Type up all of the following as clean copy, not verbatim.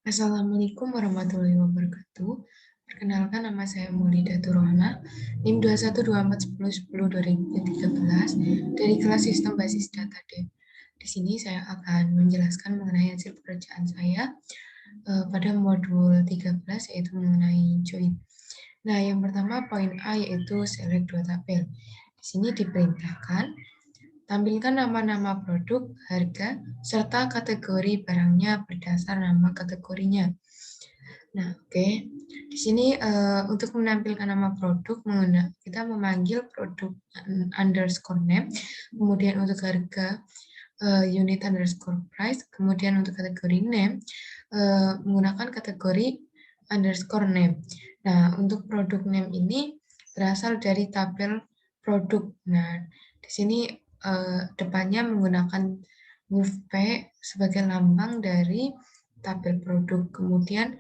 Assalamualaikum warahmatullahi wabarakatuh. Perkenalkan, nama saya Maulidatur Rohna, NIM 21241010-2013 dari kelas Sistem Basis Data Dev. Di sini saya akan menjelaskan mengenai hasil pekerjaan saya pada modul 13, yaitu mengenai join. Nah, yang pertama poin A yaitu select dua tabel. Di sini diperintahkan tampilkan nama-nama produk, harga, serta kategori barangnya berdasar nama kategorinya. Nah, oke. Di sini untuk menampilkan nama produk, kita memanggil produk underscore name, kemudian untuk harga unit underscore price, kemudian untuk kategori name menggunakan kategori underscore name. Nah, untuk produk name ini berasal dari tabel produk. Nah, di sini depannya menggunakan huruf P sebagai lambang dari tabel produk. Kemudian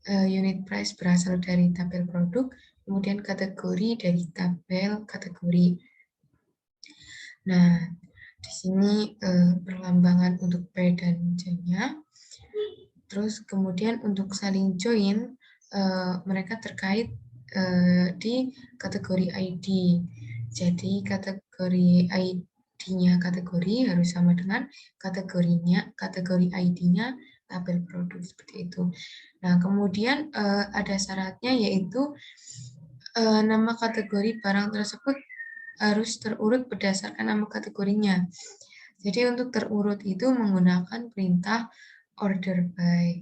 unit price berasal dari tabel produk, kemudian kategori dari tabel kategori. Nah, di sini perlambangan untuk P dan J-nya. Terus kemudian untuk saling join, mereka terkait di kategori ID. Jadi kategori ID-nya kategori harus sama dengan kategori ID-nya tabel produk, seperti itu. Nah, kemudian ada syaratnya, yaitu nama kategori barang tersebut harus terurut berdasarkan nama kategorinya. Jadi untuk terurut itu menggunakan perintah order by,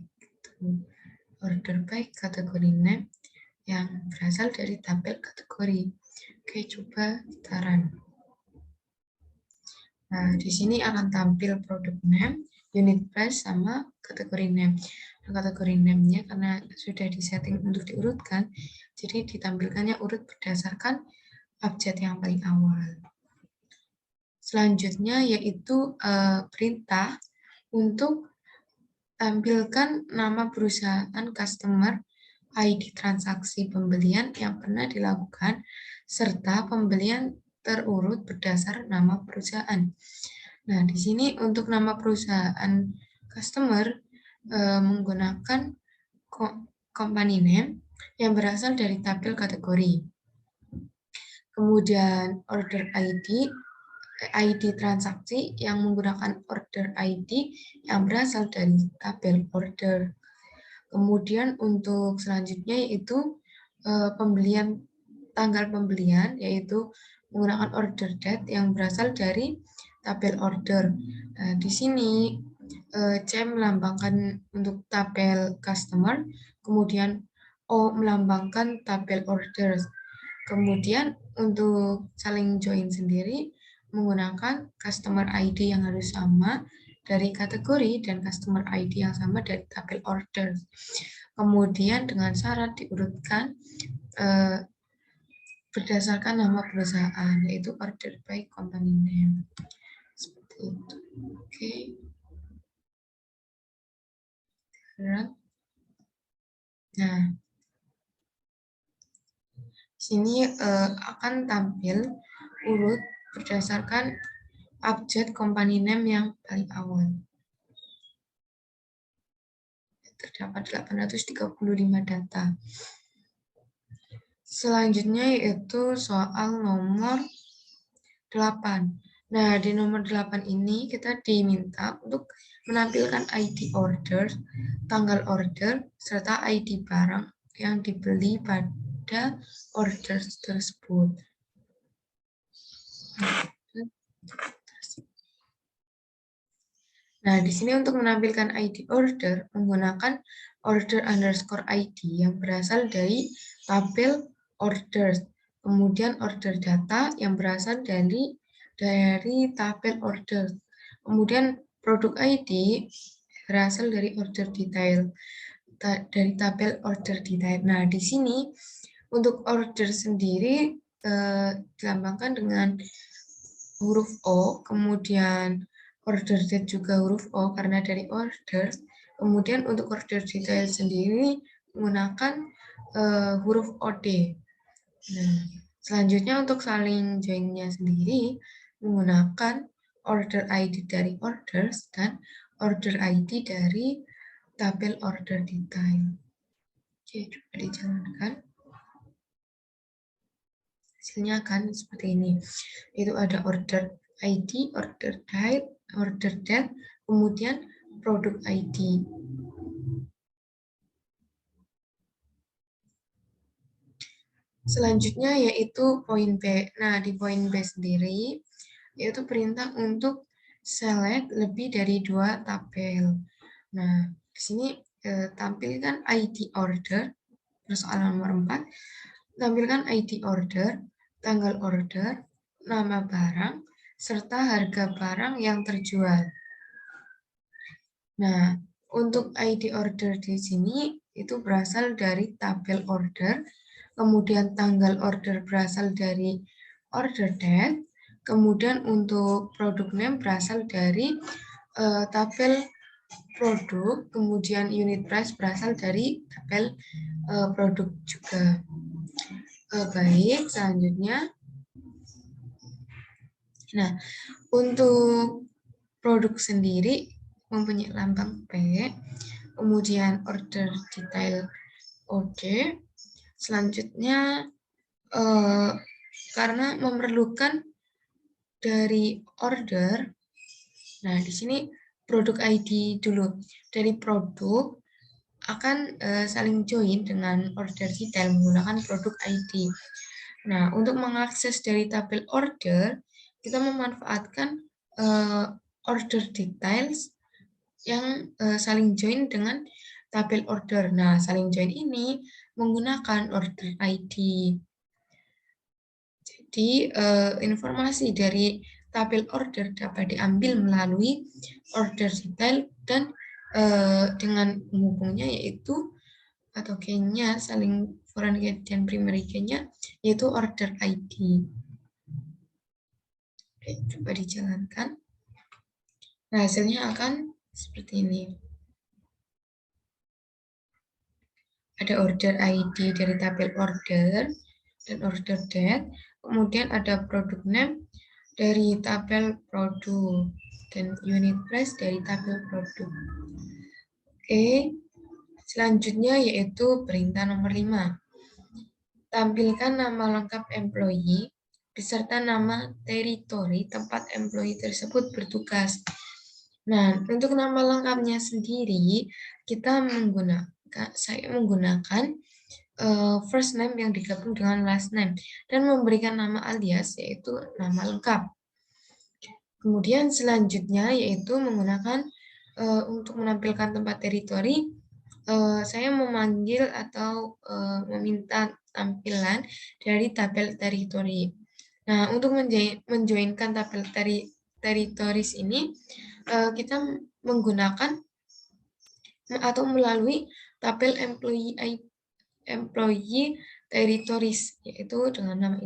order by kategori name yang berasal dari tabel kategori. Oke, coba kita run. Nah, di sini akan tampil produk name, unit price, sama kategori name. Nah, kategori name-nya karena sudah disetting untuk diurutkan, jadi ditampilkannya urut berdasarkan abjad yang paling awal. Selanjutnya yaitu perintah untuk tampilkan nama perusahaan customer, ID transaksi pembelian yang pernah dilakukan, serta pembelian terurut berdasar nama perusahaan. Nah, di sini untuk nama perusahaan customer menggunakan company name yang berasal dari tabel kategori. Kemudian order ID transaksi yang menggunakan order ID yang berasal dari tabel order. Kemudian untuk selanjutnya yaitu tanggal pembelian, yaitu menggunakan order date yang berasal dari tabel order. Nah, di sini C melambangkan untuk tabel customer, kemudian O melambangkan tabel orders. Kemudian untuk saling join sendiri menggunakan customer ID yang harus sama dari kategori dan customer ID yang sama dari tabel order. Kemudian dengan syarat diurutkan berdasarkan nama perusahaan, yaitu order by company name. Seperti itu. Oke. Nah, sini akan tampil urut berdasarkan abjad company name yang paling awal. Terdapat 835 data. Selanjutnya yaitu soal nomor 8. Nah, di nomor 8 ini kita diminta untuk menampilkan ID order, tanggal order, serta ID barang yang dibeli pada order tersebut. Nah, di sini untuk menampilkan ID order menggunakan order underscore ID yang berasal dari tabel order. Kemudian order data yang berasal dari tabel order. Kemudian produk ID berasal dari order detail, dari tabel order detail. Nah, di sini untuk order sendiri dilambangkan dengan huruf O, kemudian order date juga huruf O karena dari order. Kemudian untuk order detail sendiri menggunakan huruf OD. Nah, selanjutnya untuk saling join-nya sendiri menggunakan order ID dari orders dan order ID dari tabel order detail. Oke, coba dijalankan. Hasilnya akan seperti ini. Itu ada order ID, order date, kemudian produk ID. Selanjutnya yaitu poin B. Nah, di poin B sendiri yaitu perintah untuk select lebih dari 2 tabel. Nah, di sini tampilkan ID order, persoalan nomor 4, tampilkan ID order, tanggal order, nama barang, serta harga barang yang terjual. Nah, untuk ID order di sini itu berasal dari tabel order, kemudian tanggal order berasal dari order date, kemudian untuk produk name berasal dari tabel produk, kemudian unit price berasal dari tabel produk juga. Baik, selanjutnya. Nah, untuk produk sendiri mempunyai lambang P, kemudian order detail OD. Selanjutnya, karena memerlukan dari order, nah di sini produk ID dulu. Dari produk akan saling join dengan order detail menggunakan produk ID. Nah, untuk mengakses dari tabel order, kita memanfaatkan order details yang saling join dengan tabel order. Nah, saling join ini menggunakan order ID. Jadi, informasi dari tabel order dapat diambil melalui order detail dan dengan menghubungnya yaitu atau key-nya saling foreign key dan primary key-nya yaitu order ID. Oke, coba dijalankan. Nah, hasilnya akan seperti ini. Ada order ID dari tabel order dan order date, kemudian ada produk name dari tabel produk dan unit price dari tabel produk. Oke, selanjutnya yaitu perintah nomor 5. Tampilkan nama lengkap employee beserta nama teritori tempat employee tersebut bertugas. Nah, untuk nama lengkapnya sendiri, saya menggunakan first name yang digabung dengan last name dan memberikan nama alias yaitu nama lengkap. Kemudian selanjutnya yaitu menggunakan untuk menampilkan tempat teritori, saya memanggil atau meminta tampilan dari tabel teritori. Nah, untuk menjoinkan tabel teritoris ini, kita menggunakan atau melalui tabel employee territories, yaitu dengan nama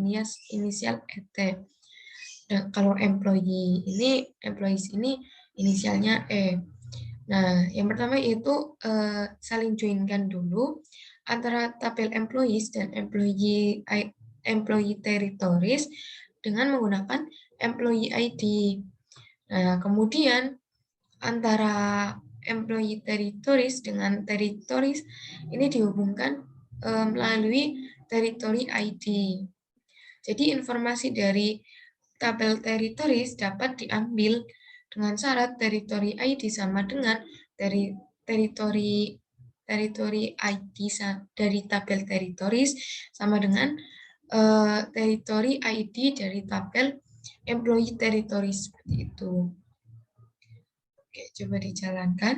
inisial ET. Dan kalau employees ini inisialnya E. Nah, yang pertama itu saling joinkan dulu antara tabel employees dan employee territories dengan menggunakan employee ID. Nah, kemudian antara employee territories dengan territories ini dihubungkan melalui territory ID. Jadi informasi dari tabel territories dapat diambil dengan syarat territory ID sama dengan dari territory ID dari tabel territories sama dengan territory ID dari tabel employee territories seperti itu. Oke, coba dijalankan.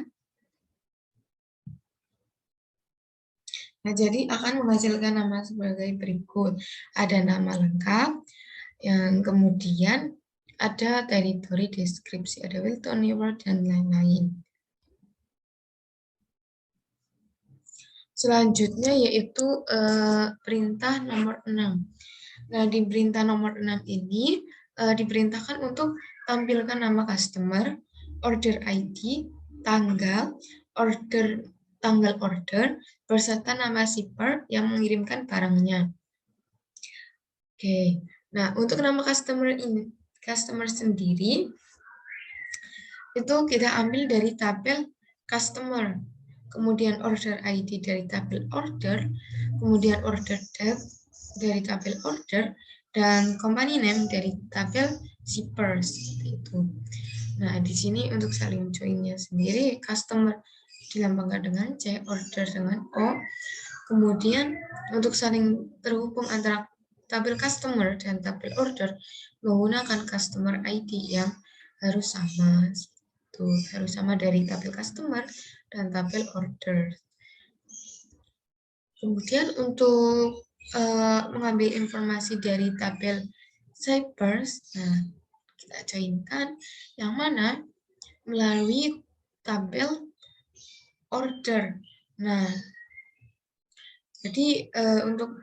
Nah, jadi akan menghasilkan nama sebagai berikut. Ada nama lengkap, yang kemudian ada teritori deskripsi, ada Wilton, Newport, dan lain-lain. Selanjutnya yaitu perintah nomor 6. Nah, di perintah nomor 6 ini diperintahkan untuk tampilkan nama customer, order ID, tanggal order, beserta nama shipper yang mengirimkan barangnya. Oke, nah untuk nama customer sendiri itu kita ambil dari tabel customer, kemudian order ID dari tabel order, kemudian order date dari tabel order, dan company name dari tabel shippers itu. Nah, di sini untuk saling join-nya sendiri, customer dilambangkan dengan C, order dengan O. Kemudian untuk saling terhubung antara tabel customer dan tabel order menggunakan customer ID yang harus sama. Itu harus sama dari tabel customer dan tabel order. Kemudian untuk mengambil informasi dari tabel shippers, nah kita joinkan yang mana melalui tabel order. Nah, jadi untuk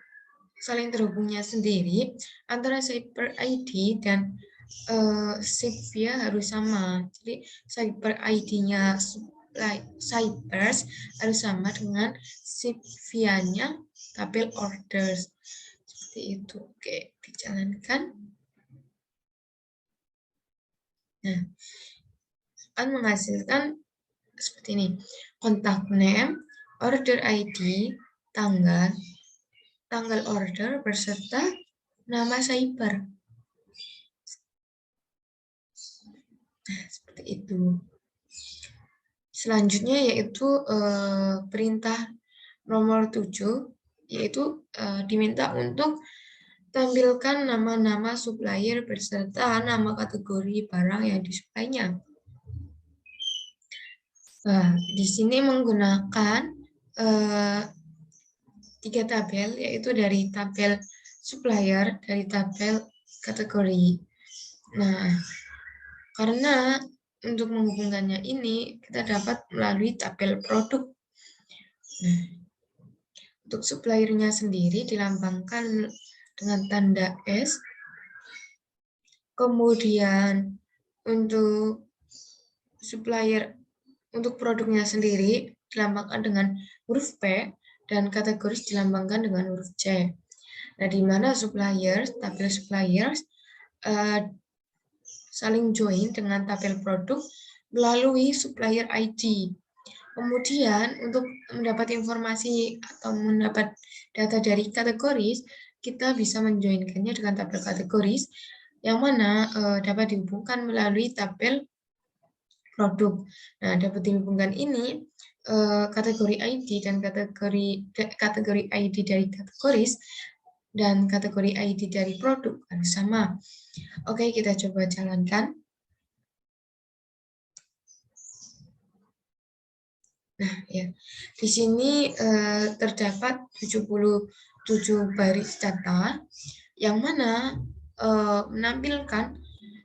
saling terhubungnya sendiri antara shipper ID dan Shipvia harus sama. Jadi shipper ID-nya shippers harus sama dengan Shipvia-nya tabel orders. Seperti itu. Oke, dijalankan. Nah, akan menghasilkan seperti ini. Kontak name, order ID, tanggal order beserta nama shipper. Nah, seperti itu. Selanjutnya yaitu perintah nomor 7, yaitu diminta untuk tampilkan nama-nama supplier beserta nama kategori barang yang disuplainya. Nah, di sini menggunakan 3 tabel, yaitu dari tabel supplier, dari tabel kategori. Nah, karena untuk menghubungkannya ini kita dapat melalui tabel produk. Nah, untuk suppliernya sendiri dilambangkan dengan tanda S. Kemudian untuk supplier untuk produknya sendiri dilambangkan dengan huruf P dan kategoris dilambangkan dengan huruf C. Nah, di mana suppliers, tabel suppliers saling join dengan tabel produk melalui supplier ID. Kemudian untuk mendapat informasi atau mendapat data dari kategoris, kita bisa menjoinkannya dengan tabel kategoris yang mana dapat dihubungkan melalui tabel produk. Nah, dapat dihubungkan ini kategori ID dan kategori ID dari kategoris dan kategori ID dari produk harus sama. Oke, kita coba jalankan. Nah, ya. Di sini terdapat 77 baris data yang mana menampilkan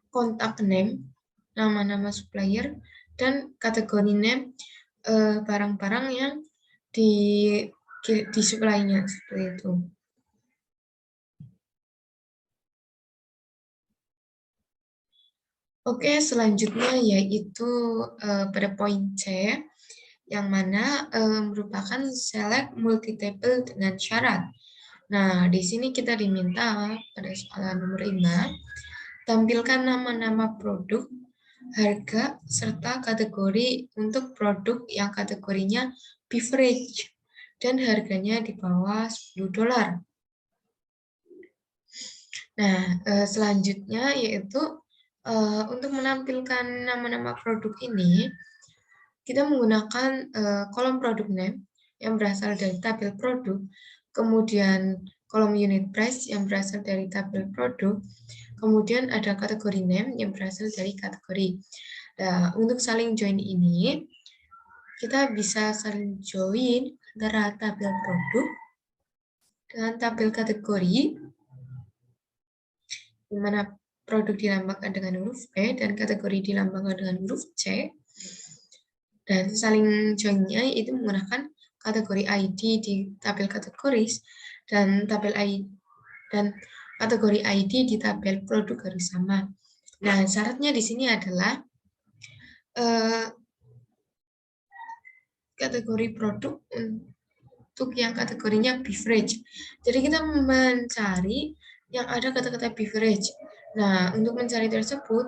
kontak name, nama-nama supplier, dan kategori name barang-barang yang disuplainya seperti itu. Oke, selanjutnya yaitu pada poin C, yang mana merupakan select multi-table dengan syarat. Nah, di sini kita diminta pada soalan nomor 5, tampilkan nama-nama produk, harga, serta kategori untuk produk yang kategorinya beverage dan harganya di bawah $10. Nah, selanjutnya yaitu untuk menampilkan nama-nama produk ini, kita menggunakan kolom produk name yang berasal dari tabel produk, kemudian kolom unit price yang berasal dari tabel produk, kemudian ada kategori name yang berasal dari kategori. Nah, untuk saling join ini, kita bisa saling join antara tabel produk dengan tabel kategori, di mana produk dilambangkan dengan huruf P dan kategori dilambangkan dengan huruf C. Dan saling join-nya itu menggunakan kategori ID di tabel kategoris dan tabel ID dan kategori ID di tabel produk harus sama. Nah, syaratnya di sini adalah kategori produk untuk yang kategorinya beverage. Jadi kita mencari yang ada kata-kata beverage. Nah, untuk mencari tersebut,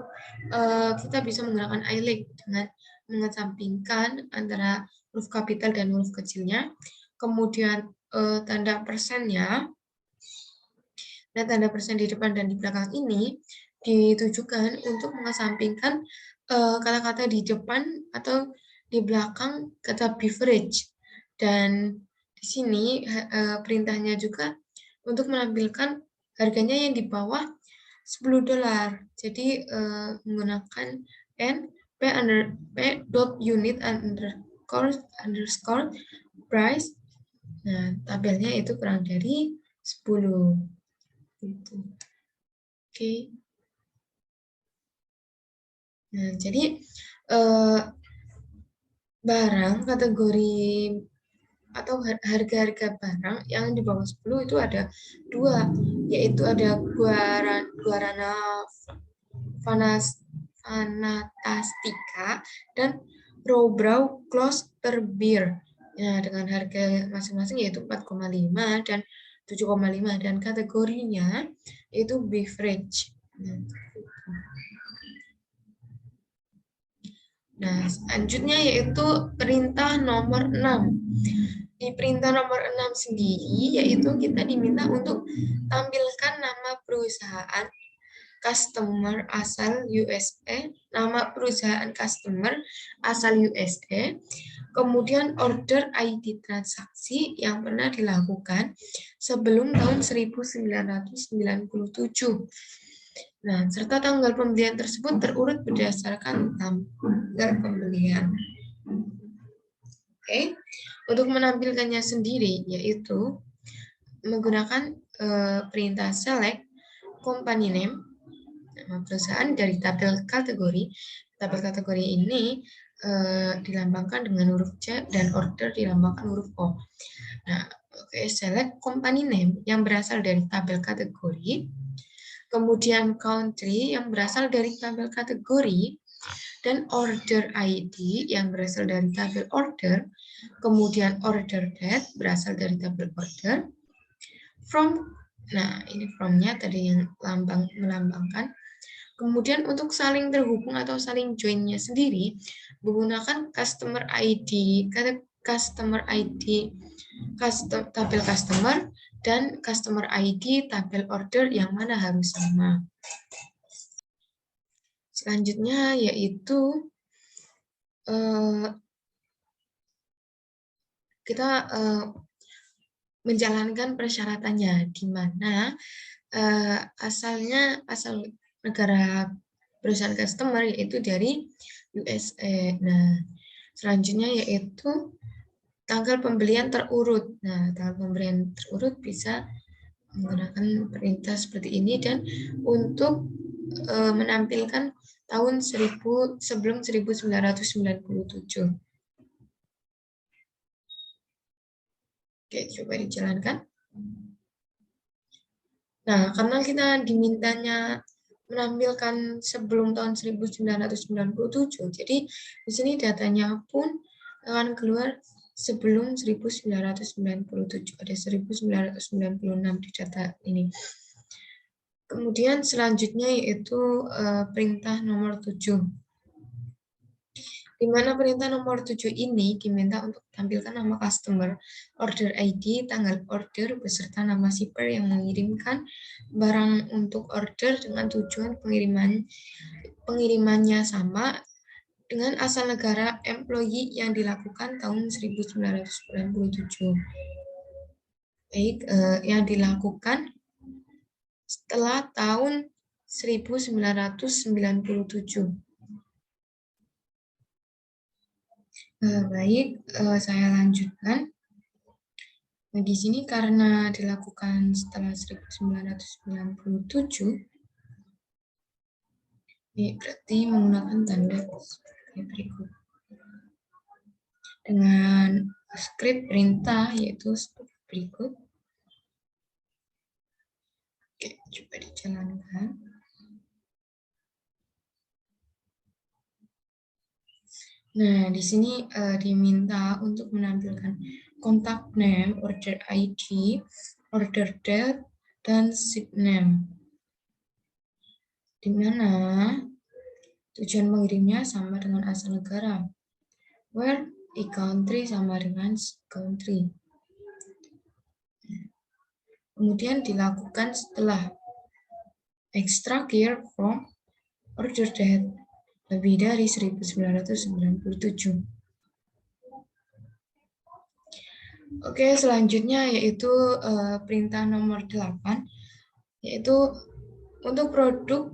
kita bisa menggunakan iLink dengan mengesampingkan antara huruf kapital dan huruf kecilnya. Kemudian tanda persennya. Nah, tanda persen di depan dan di belakang ini ditujukan untuk mengesampingkan kata-kata di depan atau di belakang kata beverage. Dan di sini perintahnya juga untuk menampilkan harganya yang di bawah $10. Jadi menggunakan N P dot unit underscore price. Nah, tabelnya itu kurang dari 10. Gitu. Oke. Nah, jadi barang kategori atau harga-harga barang yang di bawah 10 itu ada dua, yaitu ada Guarana Fanatastica dan Robrow Klosterbier. Nah, dengan harga masing-masing yaitu 4,5 dan 7,5 dan kategorinya itu beverage. Nah, selanjutnya yaitu perintah nomor 6. Di perintah nomor 6 sendiri, yaitu kita diminta untuk tampilkan nama perusahaan customer asal USA, nama perusahaan customer asal USA, kemudian order ID transaksi yang pernah dilakukan sebelum tahun 1997. Nah, serta tanggal pembelian tersebut terurut berdasarkan tanggal pembelian. Oke, untuk menampilkannya sendiri yaitu menggunakan perintah select company name, nama perusahaan dari tabel kategori. Tabel kategori ini dilambangkan dengan huruf C dan order dilambangkan huruf O. Nah, oke, select company name yang berasal dari tabel kategori. Kemudian country yang berasal dari tabel kategori, dan order ID yang berasal dari tabel order, kemudian order date berasal dari tabel order, from, nah ini from-nya tadi yang melambangkan, kemudian untuk saling terhubung atau saling join-nya sendiri, menggunakan customer ID, tabel customer, dan customer ID tabel order yang mana harus sama. Selanjutnya yaitu kita menjalankan persyaratannya, di mana asal negara perusahaan customer yaitu dari USA. Nah, selanjutnya yaitu tanggal pembelian terurut. Nah, tanggal pembelian terurut bisa menggunakan perintah seperti ini dan untuk menampilkan tahun sebelum 1997. Oke, coba dijalankan. Nah, karena kita dimintanya menampilkan sebelum tahun 1997, jadi di sini datanya pun akan keluar sebelum 1997. Ada 1996 di data ini. Kemudian selanjutnya yaitu perintah nomor 7. Di mana perintah nomor 7 ini diminta untuk tampilkan nama customer, order ID, tanggal order, beserta nama shipper yang mengirimkan barang untuk order dengan tujuan pengirimannya sama dengan asal negara employee yang dilakukan tahun 1997. Baik, yang dilakukan setelah tahun 1997. Baik, saya lanjutkan. Nah, di sini karena dilakukan setelah 1997, ini berarti menggunakan tanda sebagai berikut. Dengan skrip perintah yaitu seperti berikut. Oke, coba dijalankan. Nah, di sini diminta untuk menampilkan kontak name, order ID, order date, dan ship name. Di mana tujuan mengirimnya sama dengan asal negara. Where e-country sama dengan country. Kemudian dilakukan setelah extract year from order date lebih dari 1997. Oke, selanjutnya yaitu perintah nomor 8, yaitu untuk produk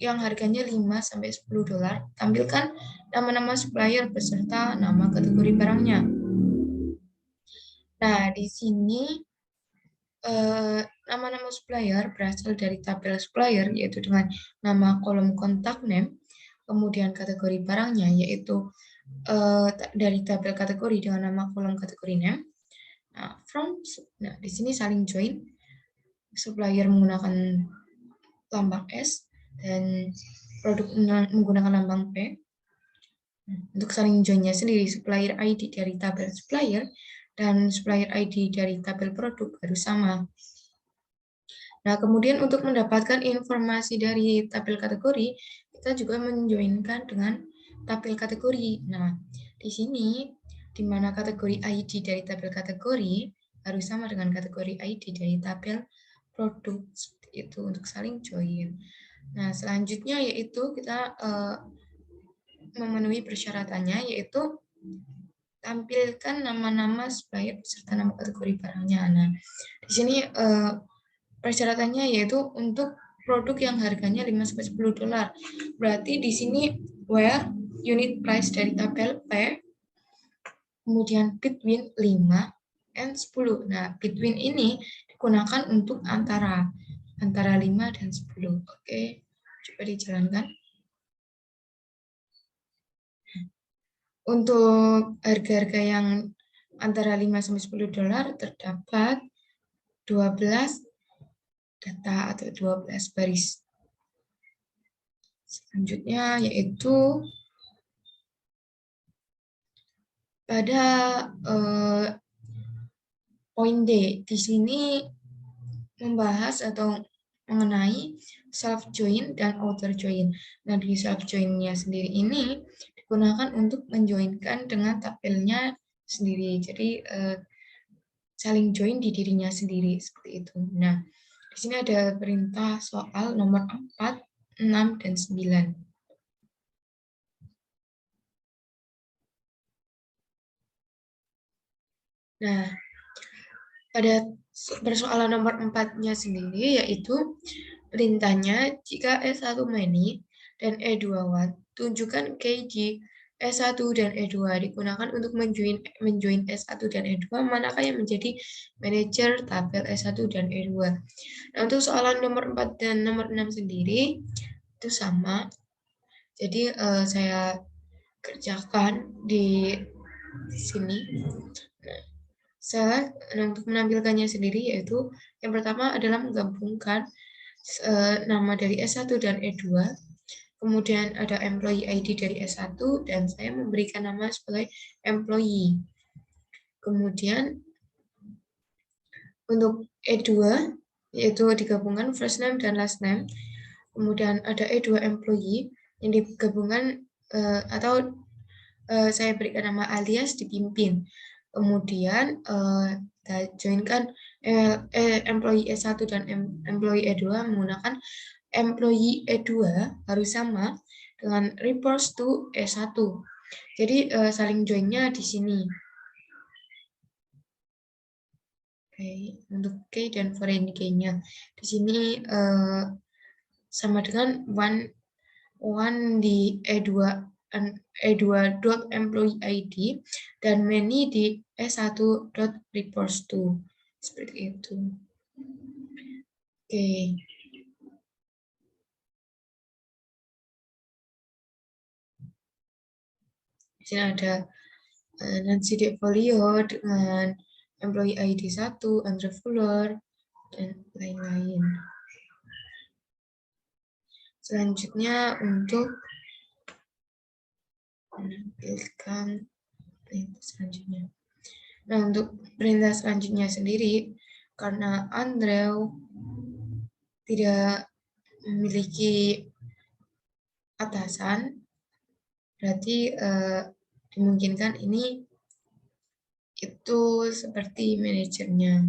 yang harganya 5-10 dolar, tampilkan nama-nama supplier beserta nama kategori barangnya. Nah, di sini nama-nama supplier berasal dari tabel supplier, yaitu dengan nama kolom kontak name, kemudian kategori barangnya, yaitu dari tabel kategori dengan nama kolom kategori name. Nah, di sini saling join, supplier menggunakan lambang S dan produk menggunakan lambang P. Untuk saling joinnya sendiri, supplier ID dari tabel supplier dan supplier ID dari tabel produk harus sama. Nah, kemudian untuk mendapatkan informasi dari tabel kategori, kita juga menjoinkan dengan tabel kategori. Nah, di sini, di mana kategori ID dari tabel kategori harus sama dengan kategori ID dari tabel produk, seperti itu untuk saling join. Nah, selanjutnya yaitu kita memenuhi persyaratannya, yaitu tampilkan nama-nama supplier beserta nama kategori barangnya. Nah, di sini persyaratannya yaitu untuk produk yang harganya 5-10 dolar. Berarti di sini where unit price dari tabel P, kemudian between 5 and 10. Nah, between ini digunakan untuk antara 5 dan 10. Oke, coba dijalankan. Untuk harga-harga yang antara 5-10 dolar terdapat 12 data atau 12 baris. Selanjutnya yaitu pada poin D. Di sini membahas atau mengenai self join dan outer join. Nah, di self join-nya sendiri ini digunakan untuk menjoinkan dengan tabelnya sendiri. Jadi saling join di dirinya sendiri seperti itu. Nah, di sini ada perintah soal nomor 4, 6, dan 9. Nah, pada persoalan nomor 4-nya sendiri yaitu perintahnya jika S1 many dan E2 one, tunjukkan key di S1 dan E2 digunakan untuk menjoin S1 dan E2, manakah yang menjadi manajer tabel S1 dan E2. Nah, untuk soalan nomor 4 dan nomor 6 sendiri itu sama. Jadi saya kerjakan di sini. Untuk menampilkannya sendiri yaitu yang pertama adalah menggabungkan nama dari S1 dan E2, kemudian ada employee ID dari S1 dan saya memberikan nama sebagai employee. Kemudian untuk E2 yaitu digabungkan first name dan last name. Kemudian ada E2 employee yang digabungkan atau saya berikan nama alias dipimpin. Kemudian kita joinkan employee E1 dan employee E2 menggunakan employee E2 harus sama dengan reports to E1. Jadi saling joinnya di sini. Oke, untuk key dan foreign key-nya di sini sama dengan one di E2 employee ID dan many di E1.reports to. Seperti itu. Oke. Di sini ada Nancy DeFolio dengan employee ID 1, Andre Fuller, dan lain-lain. Selanjutnya untuk menampilkan perintah selanjutnya. Nah, untuk perintah selanjutnya sendiri, karena Andrew tidak memiliki atasan, berarti dimungkinkan ini itu seperti manajernya.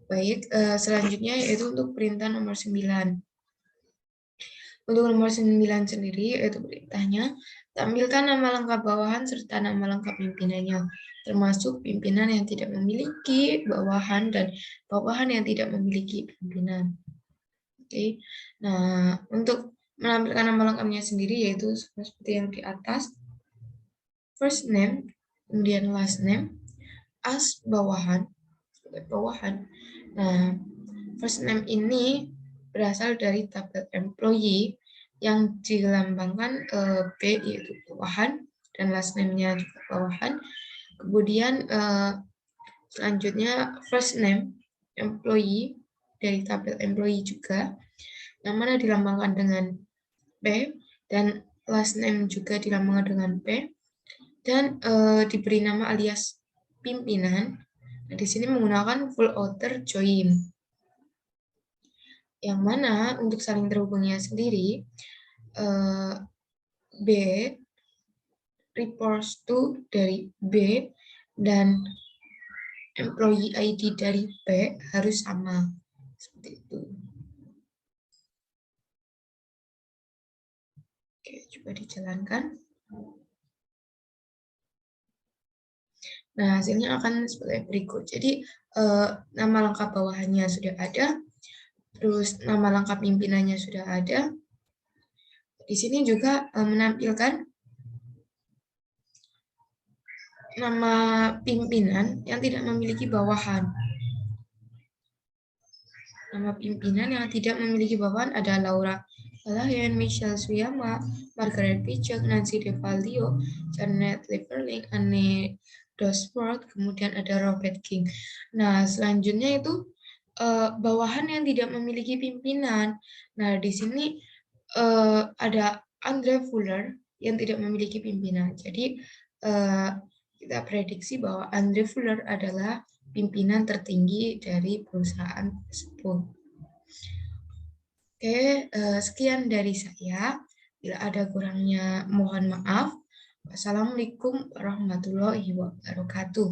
Baik, selanjutnya yaitu untuk perintah nomor 9. Untuk nomor 9 sendiri, yaitu perintahnya, tampilkan nama lengkap bawahan serta nama lengkap pimpinannya, termasuk pimpinan yang tidak memiliki bawahan dan bawahan yang tidak memiliki pimpinan. Oke, nah untuk menampilkan nama lengkapnya sendiri yaitu seperti yang di atas, first name, kemudian last name, as bawahan. Nah, first name ini berasal dari tabel employee yang dilambangkan B yaitu bawahan dan last name-nya juga bawahan. Kemudian selanjutnya first name employee dari tabel employee juga yang mana dilambangkan dengan P dan last name juga dilambangkan dengan P dan diberi nama alias pimpinan. Nah, di sini menggunakan full outer join. Yang mana untuk saling terhubungnya sendiri, B reports to dari B dan employee ID dari P harus sama. Seperti itu. Oke, coba dijalankan. Nah, hasilnya akan seperti berikut. Jadi, nama lengkap bawahannya sudah ada, terus nama lengkap pimpinannya sudah ada. Di sini juga menampilkan nama pimpinan yang tidak memiliki bawahan. Nama pimpinan yang tidak memiliki bawahan ada Laura Valayan, Michelle Suyama, Margaret Pichek, Nancy DeValio, Janet Lieberling, Anne Dosworth, kemudian ada Robert King. Nah, selanjutnya itu bawahan yang tidak memiliki pimpinan. Nah, di sini ada Andre Fuller yang tidak memiliki pimpinan. Jadi, kita prediksi bahwa Andre Fuller adalah pimpinan tertinggi dari perusahaan tersebut. Oke, sekian dari saya. Bila ada kurangnya, mohon maaf. Wassalamualaikum warahmatullahi wabarakatuh.